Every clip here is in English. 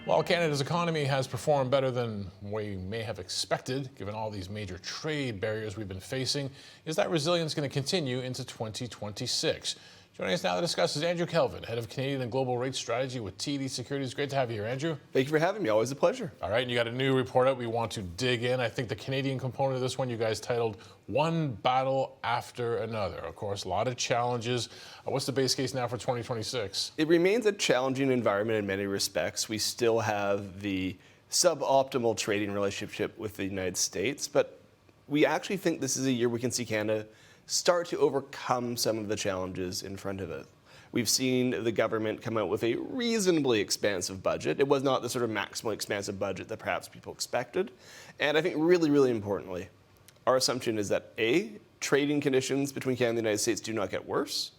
While Canada's economy has performed better than we may have expected, given all these major trade barriers we've been facing, is that resilience going to continue into 2026? Joining us now to discuss is Andrew Kelvin, Head of Canadian and Global Rate Strategy with TD Securities. Great to have you here, Andrew. Thank you for having me. Always a pleasure. All right, and you got a new report out we want to dig in. I think the Canadian component of this one you guys titled One Battle After Another. Of course, a lot of challenges. What's the base case now for 2026? It remains a challenging environment in many respects. We still have the suboptimal trading relationship with the United States, but we actually think this is a year we can see Canada start to overcome some of the challenges in front of it. We've seen the government come out with a reasonably expansive budget. It was not the sort of maximally expansive budget that perhaps people expected. And I think really importantly, our assumption is that A, trading conditions between Canada and the United States do not get worse,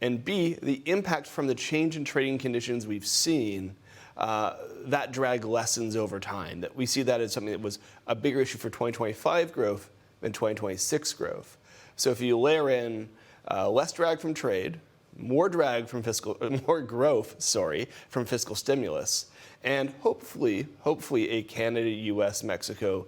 and B, the impact from the change in trading conditions we've seen, that drag lessens over time. That we see that as something that was a bigger issue for 2025 growth than 2026 growth. So if you layer in less drag from trade, more growth from fiscal stimulus, and hopefully a Canada-U.S.-Mexico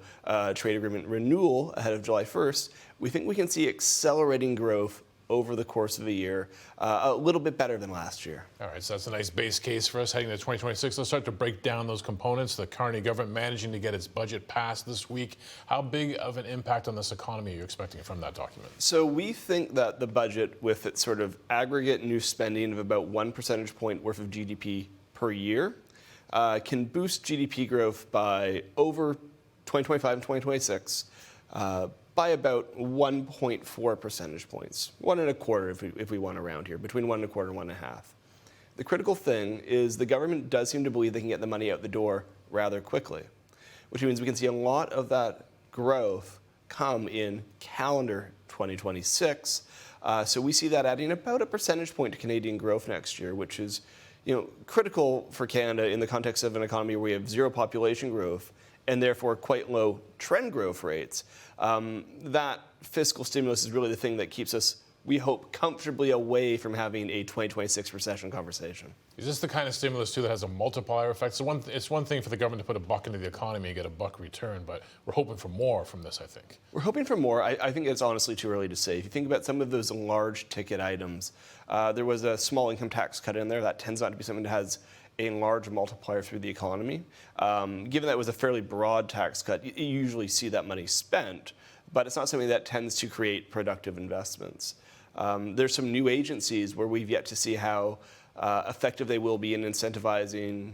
trade agreement renewal ahead of July 1st, we think we can see accelerating growth over the course of the year, a little bit better than last year. All right, so that's a nice base case for us heading to 2026. Let's start to break down those components. The Carney government managing to get its budget passed this week. How big of an impact on this economy are you expecting from that document? So we think that the budget, with its sort of aggregate new spending of about 1 percentage point worth of GDP per year, can boost GDP growth by over 2025 and 2026 by about 1.4 percentage points, 1.25 if we want around here, between 1.25 and 1.5. The critical thing is the government does seem to believe they can get the money out the door rather quickly, which means we can see a lot of that growth come in calendar 2026. So we see that adding about a percentage point to Canadian growth next year, which is critical for Canada in the context of an economy where we have zero population growth and therefore quite low trend growth rates. That fiscal stimulus is really the thing that keeps us, we hope, comfortably away from having a 2026 recession conversation. Is this the kind of stimulus, too, that has a multiplier effect? So it's one thing for the government to put a buck into the economy and get a buck return, but we're hoping for more from this, I think. We're hoping for more. I think it's honestly too early to say. If you think about some of those large ticket items, there was a small income tax cut in there. That tends not to be something that has a large multiplier through the economy. Given that it was a fairly broad tax cut, you usually see that money spent, but it's not something that tends to create productive investments. There's some new agencies where we've yet to see how effective they will be in incentivizing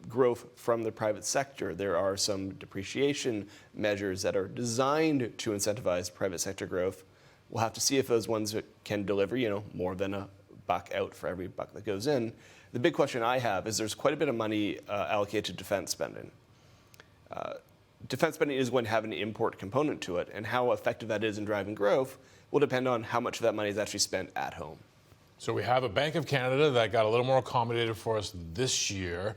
growth from the private sector. There are some depreciation measures that are designed to incentivize private sector growth. We'll have to see if those ones can deliver more than a buck out for every buck that goes in. The big question I have is there's quite a bit of money allocated to defense spending. Defense spending is going to have an import component to it, and how effective that is in driving growth will depend on how much of that money is actually spent at home. So we have a Bank of Canada that got a little more accommodative for us this year.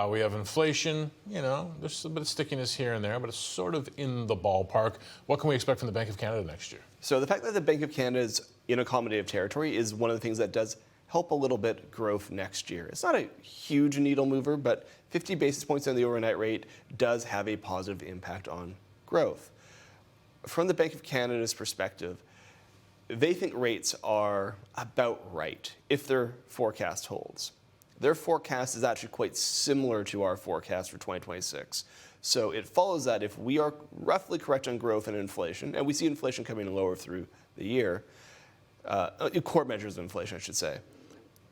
We have inflation, there's a bit of stickiness here and there, but it's sort of in the ballpark. What can we expect from the Bank of Canada next year? So the fact that the Bank of Canada is in accommodative territory is one of the things that does help a little bit growth next year. It's not a huge needle mover, but 50 basis points on the overnight rate does have a positive impact on growth. From the Bank of Canada's perspective, they think rates are about right if their forecast holds. Their forecast is actually quite similar to our forecast for 2026. So it follows that if we are roughly correct on growth and inflation, and we see inflation coming lower through the year, core measures of inflation, I should say.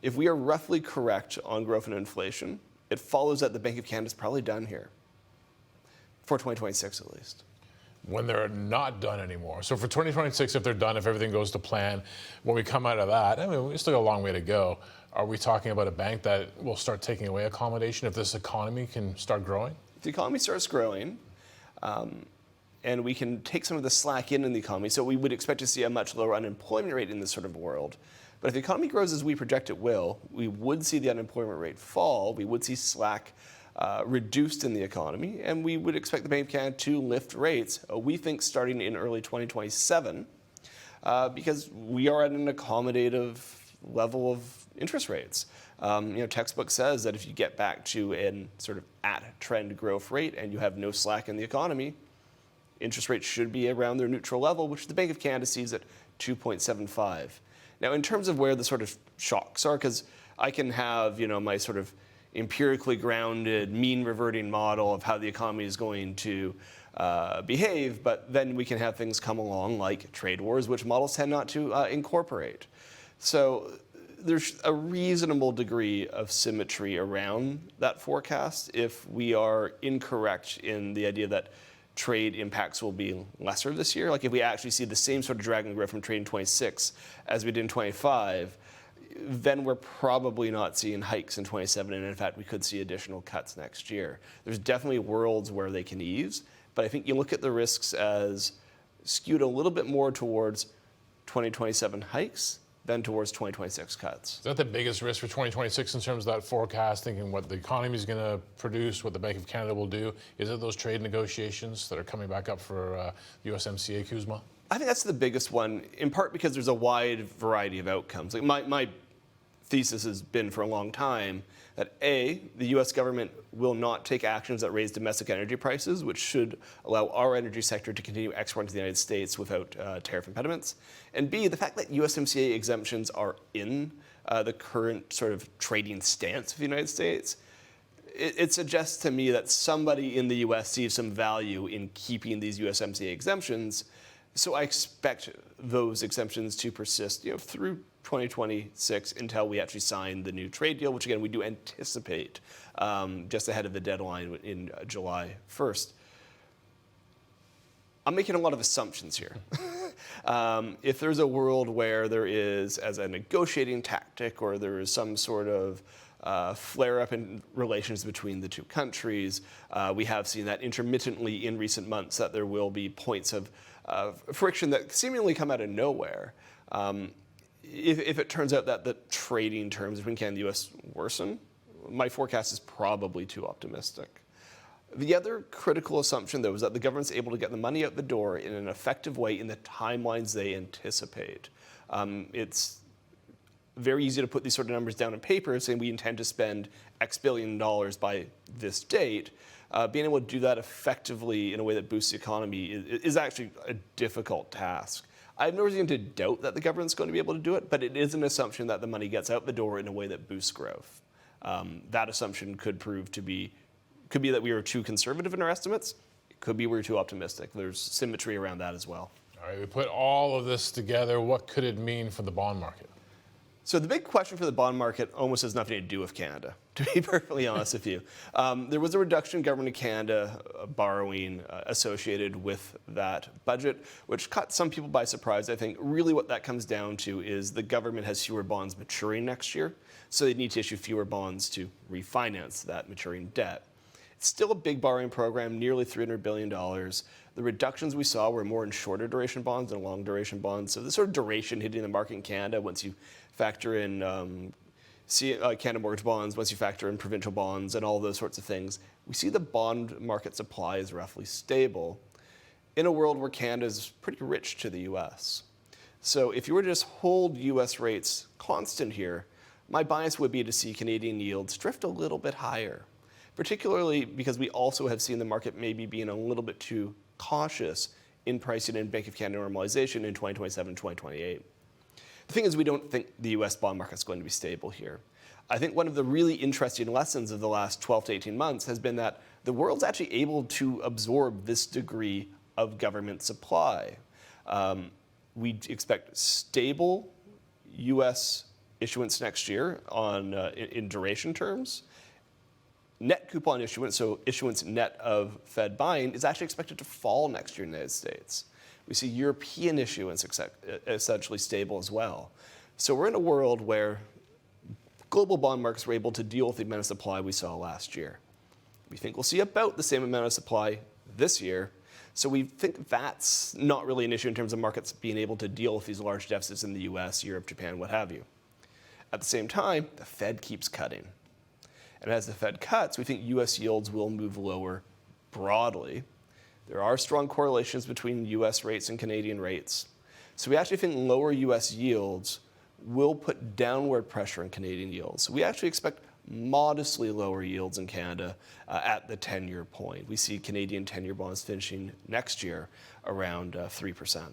If we are roughly correct on growth and inflation, it follows that the Bank of Canada is probably done here, for 2026 at least. When they're not done anymore. So for 2026, if they're done, if everything goes to plan, when we come out of that, we still got a long way to go. Are we talking about a bank that will start taking away accommodation if this economy can start growing? If the economy starts growing, and we can take some of the slack in the economy, so we would expect to see a much lower unemployment rate in this sort of world. But if the economy grows as we project it will, we would see the unemployment rate fall, we would see slack reduced in the economy, and we would expect the Bank of Canada to lift rates, we think starting in early 2027, because we are at an accommodative level of interest rates. Textbook says that if you get back to a sort of at-trend growth rate and you have no slack in the economy, interest rates should be around their neutral level, which the Bank of Canada sees at 2.75. Now, in terms of where the sort of shocks are, because I can have, my sort of empirically grounded, mean reverting model of how the economy is going to behave, but then we can have things come along like trade wars, which models tend not to incorporate. So there's a reasonable degree of symmetry around that forecast if we are incorrect in the idea that trade impacts will be lesser this year. Like if we actually see the same sort of drag and growth from trade in 26 as we did in 25, then we're probably not seeing hikes in 27, and in fact, we could see additional cuts next year. There's definitely worlds where they can ease, but I think you look at the risks as skewed a little bit more towards 2027 hikes than towards 2026 cuts. Is that the biggest risk for 2026 in terms of that forecast, thinking what the economy is going to produce, what the Bank of Canada will do? Is it those trade negotiations that are coming back up for USMCA, CUSMA? I think that's the biggest one, in part because there's a wide variety of outcomes. Like my thesis has been for a long time that A, the US government will not take actions that raise domestic energy prices, which should allow our energy sector to continue exporting to the United States without tariff impediments. And B, the fact that USMCA exemptions are in the current sort of trading stance of the United States, it suggests to me that somebody in the US sees some value in keeping these USMCA exemptions. So I expect those exemptions to persist through 2026 until we actually sign the new trade deal, which again, we do anticipate just ahead of the deadline in July 1st. I'm making a lot of assumptions here. If there's a world where there is, as a negotiating tactic, or there is some sort of flare-up in relations between the two countries, we have seen that intermittently in recent months that there will be points of friction that seemingly come out of nowhere. If it turns out that the trading terms between Canada and the U.S. worsen, my forecast is probably too optimistic. The other critical assumption, though, is that the government's able to get the money out the door in an effective way in the timelines they anticipate. It's very easy to put these sort of numbers down on paper, saying we intend to spend X billion dollars by this date. Being able to do that effectively in a way that boosts the economy is actually a difficult task. I have no reason to doubt that the government's going to be able to do it, but it is an assumption that the money gets out the door in a way that boosts growth. That assumption could be that we were too conservative in our estimates. It could be we were too optimistic. There's symmetry around that as well. All right, we put all of this together. What could it mean for the bond market? So the big question for the bond market almost has nothing to do with Canada, to be perfectly honest with you. There was a reduction in Government of Canada borrowing associated with that budget, which caught some people by surprise. I think really what that comes down to is the government has fewer bonds maturing next year, so they need to issue fewer bonds to refinance that maturing debt. It's still a big borrowing program, nearly $300 billion. The reductions we saw were more in shorter duration bonds than long duration bonds. So the sort of duration hitting the market in Canada, once you factor in Canada mortgage bonds, once you factor in provincial bonds and all those sorts of things, we see the bond market supply is roughly stable in a world where Canada is pretty rich to the US. So if you were to just hold US rates constant here, my bias would be to see Canadian yields drift a little bit higher, particularly because we also have seen the market maybe being a little bit too cautious in pricing in Bank of Canada normalization in 2027 and 2028. The thing is, we don't think the US bond market is going to be stable here. I think one of the really interesting lessons of the last 12 to 18 months has been that the world's actually able to absorb this degree of government supply. We expect stable US issuance next year in duration terms. Net coupon issuance, so issuance net of Fed buying, is actually expected to fall next year in the United States. We see European issuance essentially stable as well. So we're in a world where global bond markets were able to deal with the amount of supply we saw last year. We think we'll see about the same amount of supply this year. So we think that's not really an issue in terms of markets being able to deal with these large deficits in the US, Europe, Japan, what have you. At the same time, the Fed keeps cutting. And as the Fed cuts, we think US yields will move lower broadly. There are strong correlations between US rates and Canadian rates. So we actually think lower US yields will put downward pressure on Canadian yields. We actually expect modestly lower yields in Canada at the 10-year point. We see Canadian 10-year bonds finishing next year around 3%.